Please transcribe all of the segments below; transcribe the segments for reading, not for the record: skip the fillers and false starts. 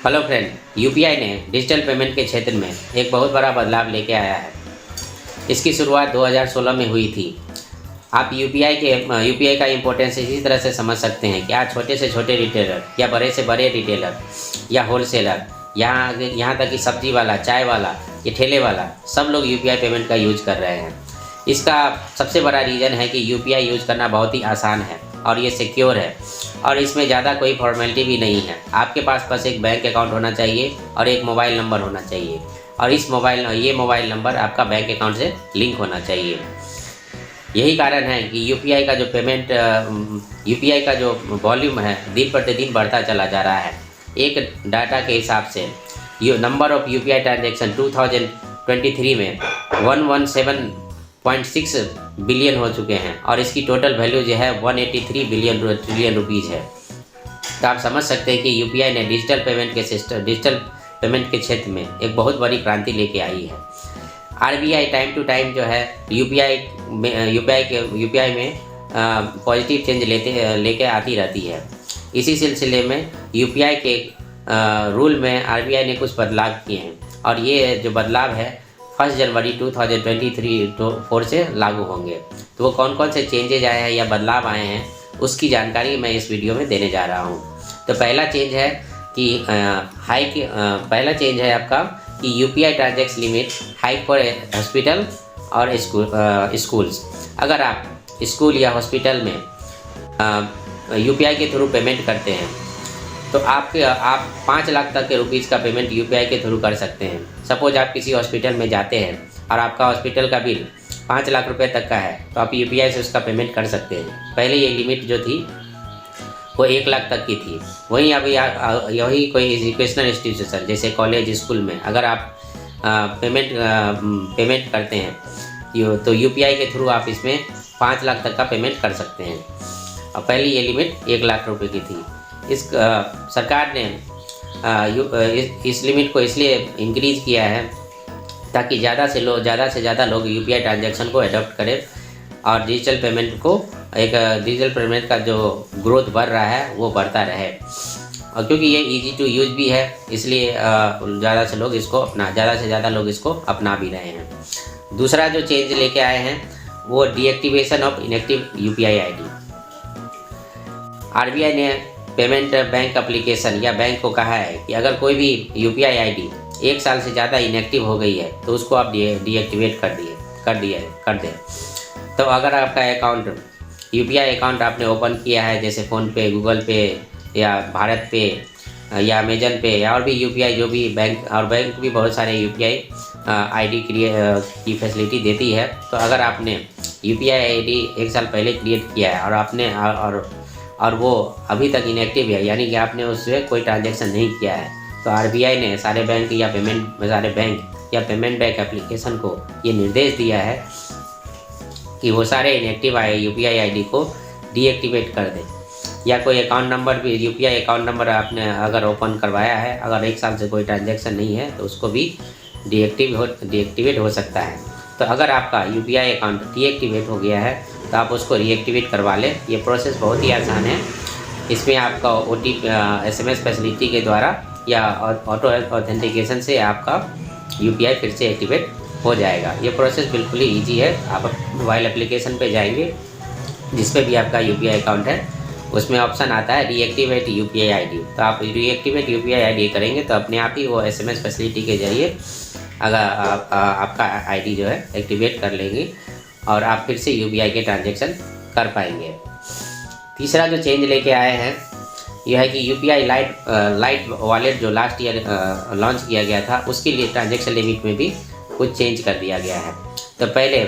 Hello friend, UPI ने digital payment के क्षेत्र में एक बहुत बड़ा बदलाव लेके आया है। इसकी शुरुआत 2016 में हुई थी। आप यूपीआई का इम्पोर्टेंस इसी तरह से समझ सकते हैं कि आज छोटे से छोटे रिटेलर या बड़े से बड़े रिटेलर या होलसेलर, यहाँ तक कि सब्जी वाला, चाय वाला, ये ठेले वाला, सब लोग यूपीआई पेमेंट का यूज कर रहे हैं। इसका सबसे बड़ा रीज़न है कि यूपीआई यूज़ करना बहुत ही आसान है और ये सिक्योर है और इसमें ज़्यादा कोई फॉर्मेलिटी भी नहीं है। आपके पास बस एक बैंक अकाउंट होना चाहिए और एक मोबाइल नंबर होना चाहिए और ये मोबाइल नंबर आपका बैंक अकाउंट से लिंक होना चाहिए। यही कारण है कि यूपीआई का जो वॉल्यूम है दिन प्रतिदिन बढ़ता चला जा रहा है। एक डाटा के हिसाब से नंबर ऑफ यूपीआई ट्रांजेक्शन 2023 में 117.6 बिलियन हो चुके हैं और इसकी टोटल वैल्यू जो है 183 ट्रिलियन रुपीज़ है। तो आप समझ सकते हैं कि यूपीआई ने डिजिटल पेमेंट के क्षेत्र में एक बहुत बड़ी क्रांति लेके आई है। आरबीआई टाइम टू टाइम जो है यूपीआई में पॉजिटिव चेंज लेके आती रहती है। इसी सिलसिले में यूपीआई के रूल में आरबीआई ने कुछ बदलाव किए हैं और ये जो बदलाव है 1 जनवरी 2023 से लागू होंगे। तो वो कौन कौन से चेंजेज आए हैं या बदलाव आए हैं उसकी जानकारी मैं इस वीडियो में देने जा रहा हूँ। तो पहला चेंज है आपका कि UPI transaction limit hike for hospital और स्कूल्स। अगर आप स्कूल या हॉस्पिटल में यूपीआई के थ्रू पेमेंट करते हैं तो आप 5 लाख तक के रुपीज़ का पेमेंट यूपीआई के थ्रू कर सकते हैं। सपोज आप किसी हॉस्पिटल में जाते हैं और आपका हॉस्पिटल का बिल 5 लाख रुपए तक का है तो आप यूपीआई से उसका पेमेंट कर सकते हैं। पहले ये लिमिट जो थी वो 1 लाख तक की थी। वहीं अभी यही कोई एजुकेशनल इंस्टीट्यूशन जैसे कॉलेज, स्कूल में अगर आप पेमेंट करते हैं तो यूपीआई के थ्रू आप इसमें 5 लाख तक का पेमेंट कर सकते हैं और पहले ये लिमिट 1 लाख रुपए की थी। सरकार ने इस लिमिट को इसलिए इंक्रीज़ किया है ताकि ज़्यादा से ज़्यादा लोग यूपीआई ट्रांजैक्शन को अडॉप्ट करें और डिजिटल पेमेंट का जो ग्रोथ बढ़ रहा है वो बढ़ता रहे। और क्योंकि ये इजी टू यूज भी है इसलिए ज़्यादा से ज़्यादा लोग इसको अपना भी रहे हैं। दूसरा जो चेंज लेके आए हैं वो deactivation of inactive UPI ID. RBI ने पेमेंट बैंक एप्लीकेशन या बैंक को कहा है कि अगर कोई भी यूपीआई आईडी 1 साल से ज़्यादा इनएक्टिव हो गई है तो उसको आप डीएक्टिवेट कर दें। तो अगर आपका यूपीआई अकाउंट आपने ओपन किया है जैसे फ़ोनपे, गूगल पे या भारत पे या अमेजन पे या और भी यूपीआई जो भी बैंक भी बहुत सारे यूपीआई आईडी की फैसिलिटी देती है। तो अगर आपने यूपीआई आईडी 1 साल पहले क्रिएट किया है और वो अभी तक इनएक्टिव है यानी कि आपने उससे कोई ट्रांजैक्शन नहीं किया है तो आरबीआई ने सारे बैंक या पेमेंट बैंक एप्लीकेशन को ये निर्देश दिया है कि वो सारे इनएक्टिव यूपीआई आईडी को डीएक्टिवेट कर दें। या कोई अकाउंट नंबर भी यूपीआई अकाउंट नंबर आपने अगर ओपन करवाया है, अगर 1 साल से कोई ट्रांजैक्शन नहीं है तो उसको भी डीएक्टिवेट हो सकता है। तो अगर आपका यूपीआई अकाउंट डीएक्टिवेट हो गया है तो आप उसको रीएक्टिवेट करवा लें। ये प्रोसेस बहुत ही आसान है। इसमें आपका SMS फैसिलिटी के द्वारा या ऑटो ऑथेंटिकेशन से आपका यूपीआई फिर से एक्टिवेट हो जाएगा। ये प्रोसेस बिल्कुल ही ईजी है। आप मोबाइल एप्लीकेशन पे जाएंगे जिस पे भी आपका यूपीआई अकाउंट है उसमें ऑप्शन आता है रीएक्टिवेट यूपीआई आईडी। तो आप रीएक्टिवेट यूपीआई आईडी करेंगे तो अपने आप ही वो SMS फैसिलिटी के जरिए अगर आपका आईडी जो है एक्टिवेट कर लेंगे और आप फिर से यूपीआई के ट्रांजैक्शन कर पाएंगे। तीसरा जो चेंज लेके आए हैं यह है कि यूपीआई लाइट वॉलेट जो लास्ट ईयर लॉन्च किया गया था उसके लिए ट्रांजैक्शन लिमिट में भी कुछ चेंज कर दिया गया है। तो पहले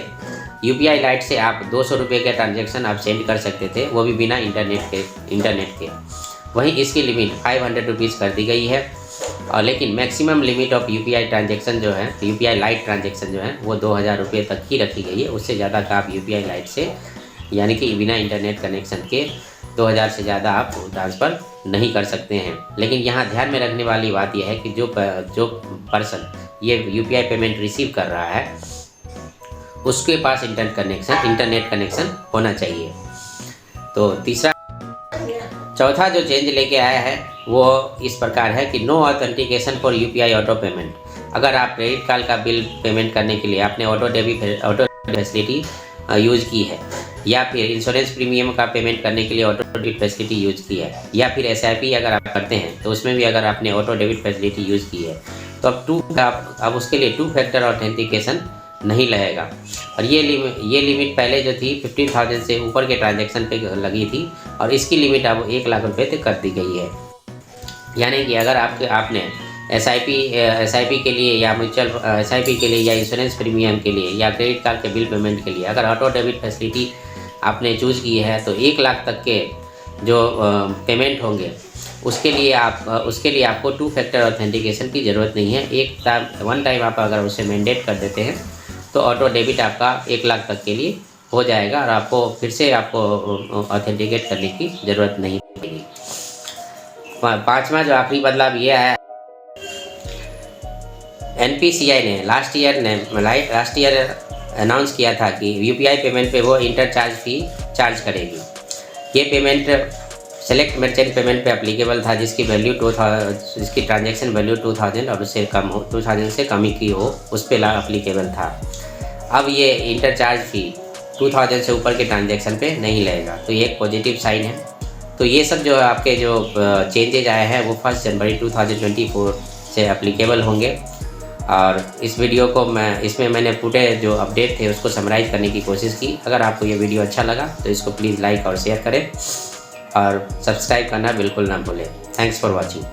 यूपीआई लाइट से आप 200 रुपये के ट्रांजैक्शन आप सेंड कर सकते थे, वो भी बिना इंटरनेट के। वहीं इसकी लिमिट 500 रुपीज़ कर दी गई है और लेकिन maximum limit of UPI transaction जो है यूपीआई लाइट ट्रांजैक्शन जो है वो 2000 रुपये तक ही रखी गई है। उससे ज़्यादा का आप यूपीआई लाइट से यानी कि बिना इंटरनेट कनेक्शन के 2000 से ज़्यादा आप ट्रांसफ़र नहीं कर सकते हैं। लेकिन यहाँ ध्यान में रखने वाली बात यह है कि जो पर्सन ये यूपीआई पेमेंट रिसीव कर रहा है उसके पास इंटरनेट कनेक्शन होना चाहिए। तो चौथा जो चेंज लेके आया है वो इस प्रकार है कि no authentication for UPI auto payment. अगर आप क्रेडिट कार्ड का बिल पेमेंट करने के लिए आपने ऑटो फैसिलिटी यूज़ की है, या फिर इंश्योरेंस प्रीमियम का पेमेंट करने के लिए ऑटो डेबिट फैसिलिटी यूज़ की है, या फिर SIP अगर आप करते हैं तो उसमें भी अगर आपने ऑटो डेबिट फैसिलिटी यूज़ की है, तो अब उसके लिए 2 फैक्टर ऑथेंटिकेशन नहीं लगेगा। और ये लिमिट पहले जो थी 15,000 से ऊपर के ट्रांजैक्शन पे लगी थी, और इसकी लिमिट अब 1 लाख रुपये तक कर दी गई है। यानी कि अगर आपने SIP के लिए, या म्यूचुअल SIP के लिए, या इंश्योरेंस प्रीमियम के लिए, या क्रेडिट कार्ड के बिल पेमेंट के लिए अगर ऑटो डेबिट फैसिलिटी आपने चूज़ की है, तो 1 लाख तक के जो पेमेंट होंगे उसके लिए आपको 2 फैक्टर ऑथेंटिकेशन की ज़रूरत नहीं है। वन टाइम आप अगर उसे मैंडेट कर देते हैं तो ऑटो डेबिट आपका 1 लाख तक के लिए हो जाएगा, और आपको फिर से ऑथेंटिकेट करने की ज़रूरत नहीं पड़ेगी। 5वां जो आखिरी बदलाव ये है, NPCI ने लास्ट ईयर अनाउंस किया था कि UPI पेमेंट पे वो इंटरचार्ज फ़ी चार्ज करेगी। ये पेमेंट सेलेक्ट मर्चेंट पेमेंट पे एप्लीकेबल था जिसकी ट्रांजैक्शन वैल्यू 2000 और उससे कम हो, 2000 से कम ही की हो, उस पर एप्लीकेबल था। अब ये इंटरचार्ज फ़ी 2000 से ऊपर के ट्रांजैक्शन पे नहीं लगेगा, तो ये एक पॉजिटिव साइन है। तो ये सब जो आपके जो चेंजेज आए हैं वो 1 जनवरी 2024 से एप्लीकेबल होंगे। और इस वीडियो को इसमें मैंने पूरे जो अपडेट थे उसको समराइज़ करने की कोशिश की। अगर आपको ये वीडियो अच्छा लगा तो इसको प्लीज़ लाइक और शेयर करें, और सब्सक्राइब करना बिल्कुल ना भूलें। Thanks for watching.